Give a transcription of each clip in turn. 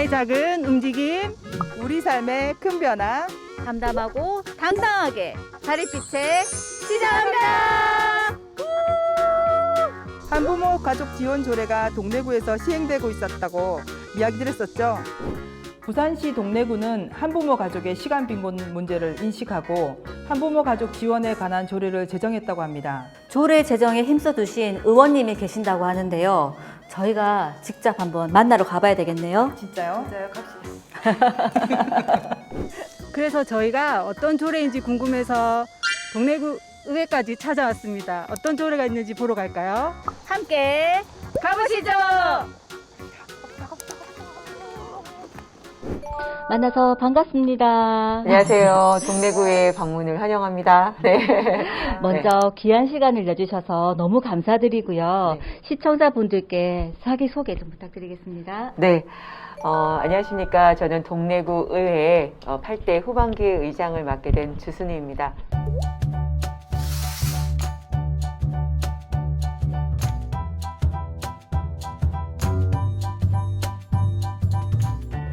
하나의 작은 움직임, 우리 삶의 큰 변화. 담담하고 당당하게 다리빛에 시작합니다. 한부모 가족 지원 조례가 동래구에서 시행되고 있었다고 이야기 드렸었죠. 부산시 동래구는 한부모 가족의 시간 빈곤 문제를 인식하고 한부모 가족 지원에 관한 조례를 제정했다고 합니다. 조례 제정에 힘써두신 의원님이 계신다고 하는데요. 저희가 직접 한번 만나러 가봐야 되겠네요. 진짜요? 그래서 저희가 어떤 조례인지 궁금해서 동래구 의회까지 찾아왔습니다. 어떤 조례가 있는지 보러 갈까요? 함께 가보시죠. 만나서 반갑습니다. 안녕하세요. 동래구의 방문을 환영합니다. 네. 먼저 귀한 시간을 내주셔서 너무 감사드리고요. 시청자분들께 자기소개 좀 부탁드리겠습니다. 네. 안녕하십니까. 저는 동래구 의회 8대 후반기 의장을 맡게 된 주순희입니다.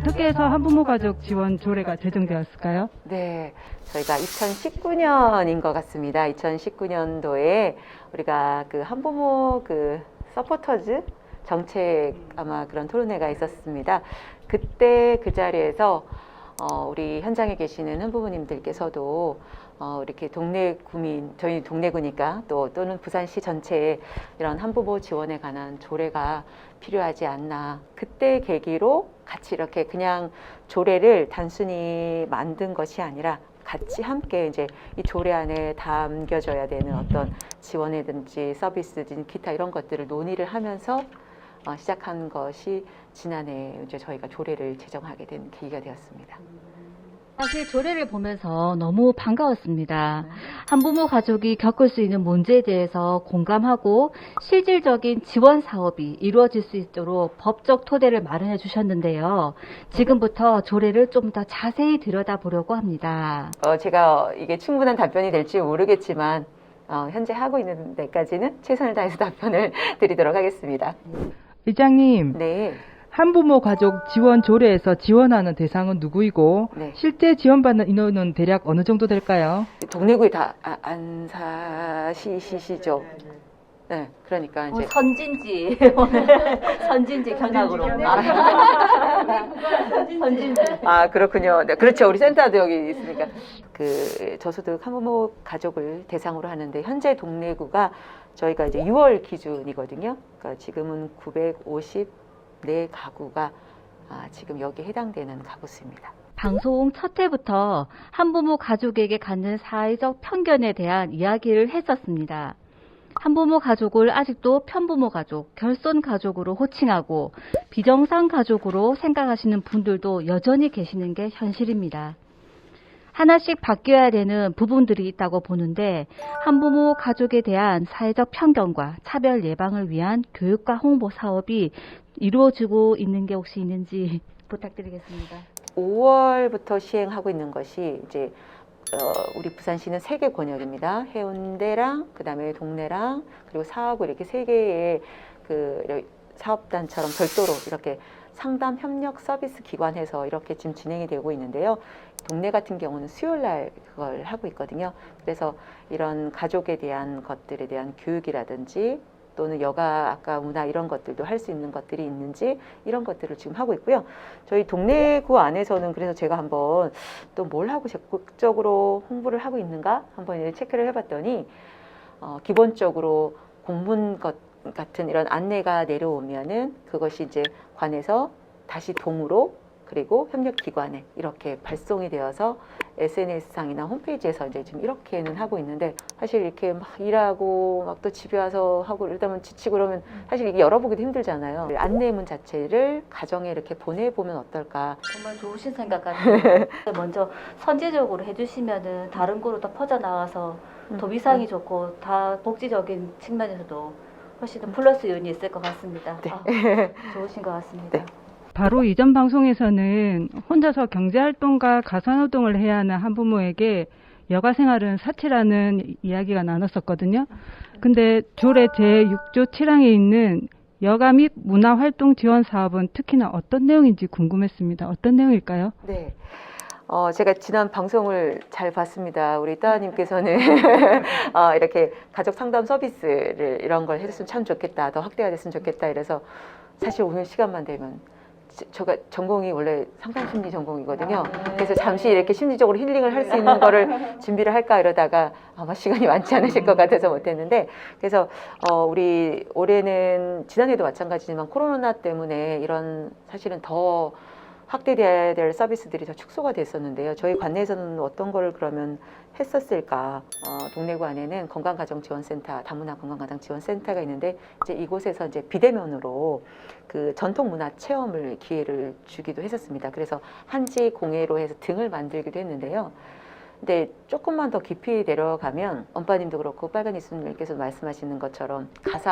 어떻게 해서 한부모 가족 지원 조례가 제정되었을까요? 네. 저희가 2019년인 것 같습니다. 2019년도에 우리가 그 한부모 서포터즈 정책 아마 그런 토론회가 있었습니다. 그때 그 자리에서 우리 현장에 계시는 한부모님들께서도 이렇게 동네 구민, 저희 동래구니까 또는 부산시 전체에 이런 한부모 지원에 관한 조례가 필요하지 않나. 그때 계기로 같이 이렇게 그냥 조례를 단순히 만든 것이 아니라 같이 함께 이제 이 조례 안에 담겨져야 되는 어떤 지원이든지 서비스든지 기타 이런 것들을 논의를 하면서 시작한 것이 지난해 이제 저희가 조례를 제정하게 된 계기가 되었습니다. 사실 조례를 보면서 너무 반가웠습니다. 한부모 가족이 겪을 수 있는 문제에 대해서 공감하고 실질적인 지원 사업이 이루어질 수 있도록 법적 토대를 마련해 주셨는데요. 지금부터 조례를 좀 더 자세히 들여다보려고 합니다. 제가 이게 충분한 답변이 될지 모르겠지만 현재 하고 있는 데까지는 최선을 다해서 답변을 드리도록 하겠습니다. 의장님, 네. 한부모 가족 지원 조례에서 지원하는 대상은 누구이고 네. 실제 지원받는 인원은 대략 어느 정도 될까요? 동래구에 다 안 사시죠? 네, 그러니까 이제 선진지 선진지 경각으로 선진지. 그렇군요. 네, 그렇죠. 우리 센터도 여기 있으니까 저소득 한부모 가족을 대상으로 하는데 현재 동래구가 저희가 이제 6월 기준이거든요. 그러니까 지금은 954 가구가 지금 여기에 해당되는 가구 수입니다. 방송 첫 회부터 한부모 가족에게 갖는 사회적 편견에 대한 이야기를 했었습니다. 한부모 가족을 아직도 편부모 가족, 결손 가족으로 호칭하고 비정상 가족으로 생각하시는 분들도 여전히 계시는 게 현실입니다. 하나씩 바뀌어야 되는 부분들이 있다고 보는데 한부모 가족에 대한 사회적 편견과 차별 예방을 위한 교육과 홍보 사업이 이루어지고 있는 게 혹시 있는지 부탁드리겠습니다. 5월부터 시행하고 있는 것이 이제 우리 부산시는 3개 권역입니다. 해운대랑 그다음에 동래랑 그리고 사하구 이렇게 3개의 사업단처럼 별도로 이렇게 상담 협력 서비스 기관에서 이렇게 지금 진행이 되고 있는데요. 동래 같은 경우는 수요일 날 그걸 하고 있거든요. 그래서 이런 가족에 대한 것들에 대한 교육이라든지 또는 여가 아까 문화 이런 것들도 할 수 있는 것들이 있는지 이런 것들을 지금 하고 있고요. 저희 동래구 안에서는 그래서 제가 한번 또 뭘 하고 적극적으로 홍보를 하고 있는가 한번 이제 체크를 해봤더니 기본적으로 공문 같은 이런 안내가 내려오면은 그것이 이제 관에서 다시 동으로 그리고 협력기관에 이렇게 발송이 되어서 SNS상이나 홈페이지에서 이제 지금 이렇게는 하고 있는데 사실 이렇게 막 일하고 막 또 집에 와서 하고 이러다 보면 지치고 그러면 사실 이게 열어보기도 힘들잖아요. 안내문 자체를 가정에 이렇게 보내보면 어떨까. 정말 좋으신 생각 같아요. 먼저 선제적으로 해주시면은 다른 곳으로 더 퍼져나가서 더 위상이 좋고 다 복지적인 측면에서도 훨씬 더 플러스 요인이 있을 것 같습니다. 네. 좋으신 것 같습니다. 네. 바로 이전 방송에서는 혼자서 경제활동과 가사노동을 해야 하는 한부모에게 여가 생활은 사치라는 이야기가 나눴었거든요. 근데 조례 제6조 7항에 있는 여가 및 문화활동 지원 사업은 특히나 어떤 내용인지 궁금했습니다. 어떤 내용일까요? 네. 제가 지난 방송을 잘 봤습니다. 우리 따님께서는 이렇게 가족 상담 서비스를 이런 걸 해줬으면 참 좋겠다. 더 확대가 됐으면 좋겠다. 이래서 사실 오늘 시간만 되면 제가 전공이 원래 상담심리 전공이거든요. 그래서 잠시 이렇게 심리적으로 힐링을 할 수 있는 거를 준비를 할까 이러다가 아마 시간이 많지 않으실 것 같아서 못했는데, 그래서 우리 올해는 지난해도 마찬가지지만 코로나 때문에 이런 사실은 더 확대돼야 될 서비스들이 더 축소가 됐었는데요. 저희 관내에서는 어떤 걸 그러면 했었을까? 동래구 안에는 건강가정지원센터, 다문화 건강가정지원센터가 있는데 이제 이곳에서 이제 비대면으로 그 전통문화 체험을 기회를 주기도 했었습니다. 그래서 한지 공예로 해서 등을 만들기도 했는데요. 근데 조금만 더 깊이 내려가면 엄빠님도 그렇고 빨간 이수님께서 말씀하시는 것처럼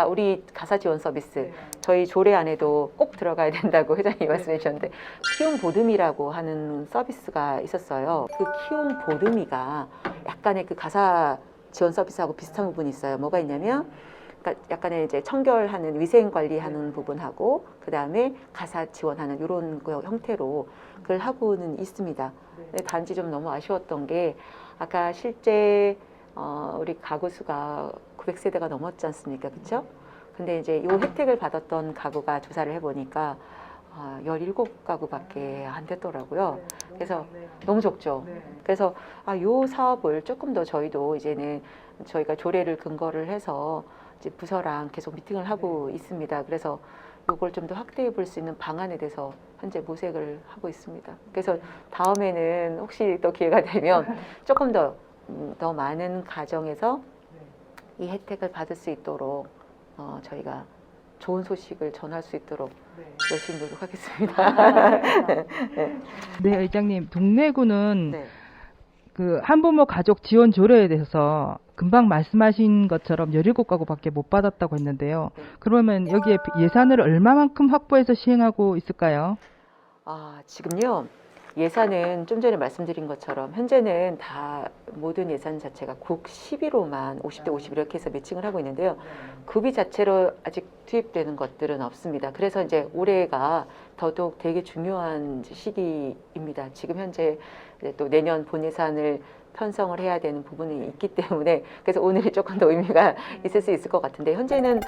우리 가사 지원 서비스 저희 조례 안에도 꼭 들어가야 된다고 회장님이 말씀해 주셨는데, 키움 보듬이라고 하는 서비스가 있었어요. 그 키움 보듬이가 약간의 그 가사 지원 서비스하고 비슷한 부분이 있어요. 뭐가 있냐면 그러니까 약간의 이제 청결하는 위생 관리하는 부분하고 그 다음에 가사 지원하는 이런 형태로 그걸 하고는 있습니다. 근데 단지 좀 너무 아쉬웠던 게 아까 실제 우리 가구 수가 900세대가 넘었지 않습니까, 그렇죠? 근데 이제 이 혜택을 받았던 가구가 조사를 해보니까 17가구밖에 안 됐더라고요. 그래서 너무 적죠. 그래서 이 사업을 조금 더 저희도 이제는 저희가 조례를 근거를 해서 이제 부서랑 계속 미팅을 하고 있습니다. 그래서 이걸 좀 더 확대해 볼 수 있는 방안에 대해서 현재 모색을 하고 있습니다. 그래서 다음에는 혹시 또 기회가 되면 조금 더 많은 가정에서 이 혜택을 받을 수 있도록 저희가 좋은 소식을 전할 수 있도록 열심히 노력하겠습니다. 네, 의장님, 동래구는 네. 그 한부모 가족 지원 조례에 대해서 금방 말씀하신 것처럼 17가구밖에 못 받았다고 했는데요. 그러면 여기에 예산을 얼마만큼 확보해서 시행하고 있을까요? 지금요. 예산은 좀 전에 말씀드린 것처럼 현재는 다 모든 예산 자체가 국 11호만 50대 50 이렇게 해서 매칭을 하고 있는데요. 구비 자체로 아직 투입되는 것들은 없습니다. 그래서 이제 올해가 더더욱 되게 중요한 시기입니다. 지금 현재 이제 또 내년 본 예산을 편성을 해야 되는 부분이 있기 때문에 그래서 오늘이 조금 더 의미가 있을 수 있을 것 같은데, 현재는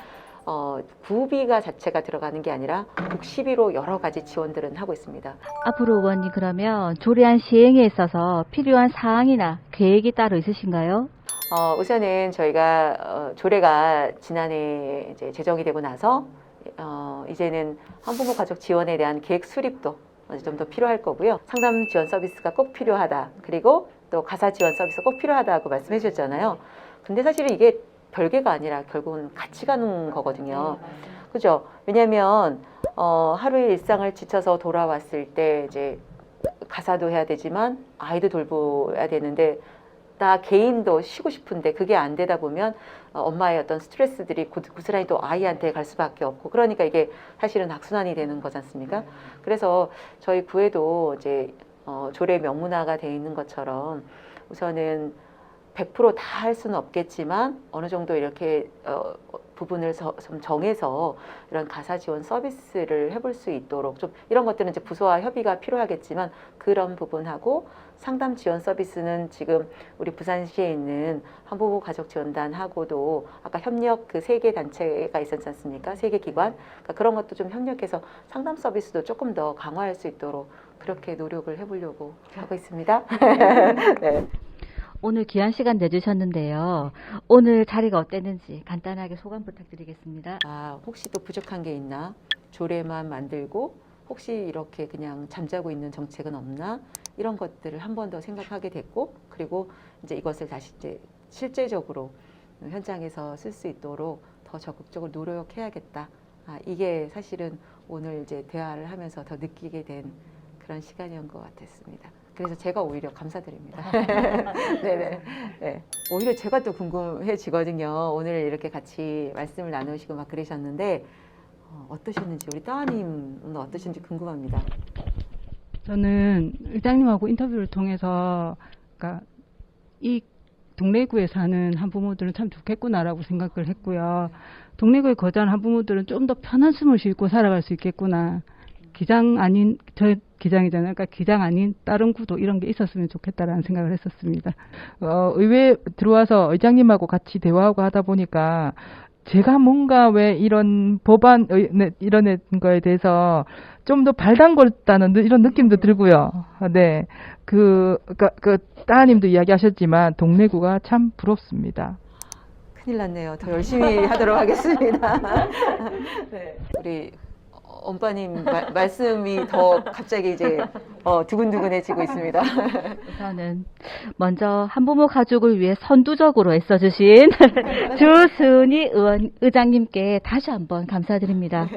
구비가 자체가 들어가는 게 아니라 국 11호 여러 가지 지원들은 하고 있습니다. 앞으로 의원님 그러면 조례안 시행에 있어서 필요한 사항이나 계획이 따로 있으신가요? 우선은 저희가 조례가 지난해 이제 제정이 되고 나서 이제는 한부모 가족 지원에 대한 계획 수립도 좀 더 필요할 거고요. 상담 지원 서비스가 꼭 필요하다. 그리고 또 가사 지원 서비스가 꼭 필요하다고 말씀해 주셨잖아요. 근데 사실은 이게 별개가 아니라 결국은 같이 가는 거거든요. 그죠? 왜냐하면 하루의 일상을 지쳐서 돌아왔을 때 이제 가사도 해야 되지만 아이도 돌봐야 되는데 나 개인도 쉬고 싶은데 그게 안 되다 보면 엄마의 어떤 스트레스들이 고스란히 또 아이한테 갈 수밖에 없고, 그러니까 이게 사실은 악순환이 되는 거지 않습니까? 그래서 저희 구에도 이제 조례 명문화가 되어 있는 것처럼 우선은 100% 다 할 수는 없겠지만 어느 정도 이렇게 부분을 좀 정해서 이런 가사 지원 서비스를 해볼 수 있도록 좀 이런 것들은 이제 부서와 협의가 필요하겠지만 그런 부분하고 상담 지원 서비스는 지금 우리 부산시에 있는 한부모 가족 지원단하고도 아까 협력 그 3개 단체가 있었지 않습니까? 3개 기관. 그러니까 그런 것도 좀 협력해서 상담 서비스도 조금 더 강화할 수 있도록 그렇게 노력을 해보려고 하고 있습니다. 네. 오늘 귀한 시간 내주셨는데요. 오늘 자리가 어땠는지 간단하게 소감 부탁드리겠습니다. 혹시 또 부족한 게 있나? 조례만 만들고 혹시 이렇게 그냥 잠자고 있는 정책은 없나? 이런 것들을 한 번 더 생각하게 됐고, 그리고 이제 이것을 다시 이제 실제적으로 현장에서 쓸 수 있도록 더 적극적으로 노력해야겠다. 이게 사실은 오늘 이제 대화를 하면서 더 느끼게 된 그런 시간이었던 것 같았습니다. 그래서 제가 오히려 감사드립니다. 네네. 네. 오히려 제가 또 궁금해지거든요. 오늘 이렇게 같이 말씀을 나누시고 막 그러셨는데 어떠셨는지, 우리 따님은 어떠신지 궁금합니다. 저는 의장님하고 인터뷰를 통해서 그러니까 이 동래구에 사는 한부모들은 참 좋겠구나라고 생각을 했고요. 동래구에 거주하는 한부모들은 좀 더 편한 숨을 쉬고 살아갈 수 있겠구나. 기장 아닌, 저 기장이잖아요. 그러니까 기장 아닌 다른 구도 이런 게 있었으면 좋겠다라는 생각을 했었습니다. 의회에 들어와서 의장님하고 같이 대화하고 하다 보니까 제가 뭔가 왜 이런 법안, 이런 거에 대해서 좀 더 발담궜다는 이런 느낌도 들고요. 네. 그 따님도 이야기하셨지만 동래구가 참 부럽습니다. 큰일 났네요. 더 열심히 하도록 하겠습니다. 네. 우리 엄빠님 말씀이 더 갑자기 이제 두근두근해지고 있습니다. 우선은 먼저 한부모 가족을 위해 선두적으로 애써주신 주순희 의장님께 다시 한번 감사드립니다.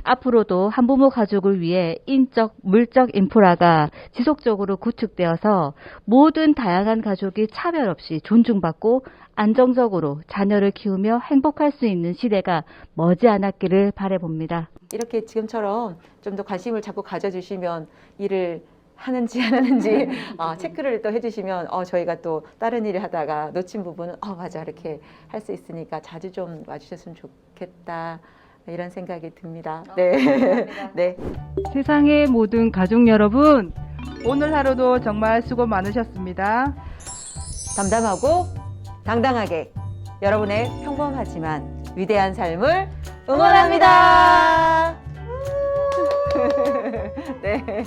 앞으로도 한부모 가족을 위해 인적, 물적 인프라가 지속적으로 구축되어서 모든 다양한 가족이 차별 없이 존중받고 안정적으로 자녀를 키우며 행복할 수 있는 시대가 머지않았기를 바라봅니다. 이렇게 지금처럼 좀 더 관심을 자꾸 가져주시면 일을 하는지 안 하는지 체크를 또 해주시면 저희가 또 다른 일을 하다가 놓친 부분은 맞아 이렇게 할 수 있으니까 자주 좀 와주셨으면 좋겠다 이런 생각이 듭니다. 네. 네. 세상의 모든 가족 여러분, 오늘 하루도 정말 수고 많으셨습니다. 담담하고 당당하게 여러분의 평범하지만 위대한 삶을 응원합니다. 네.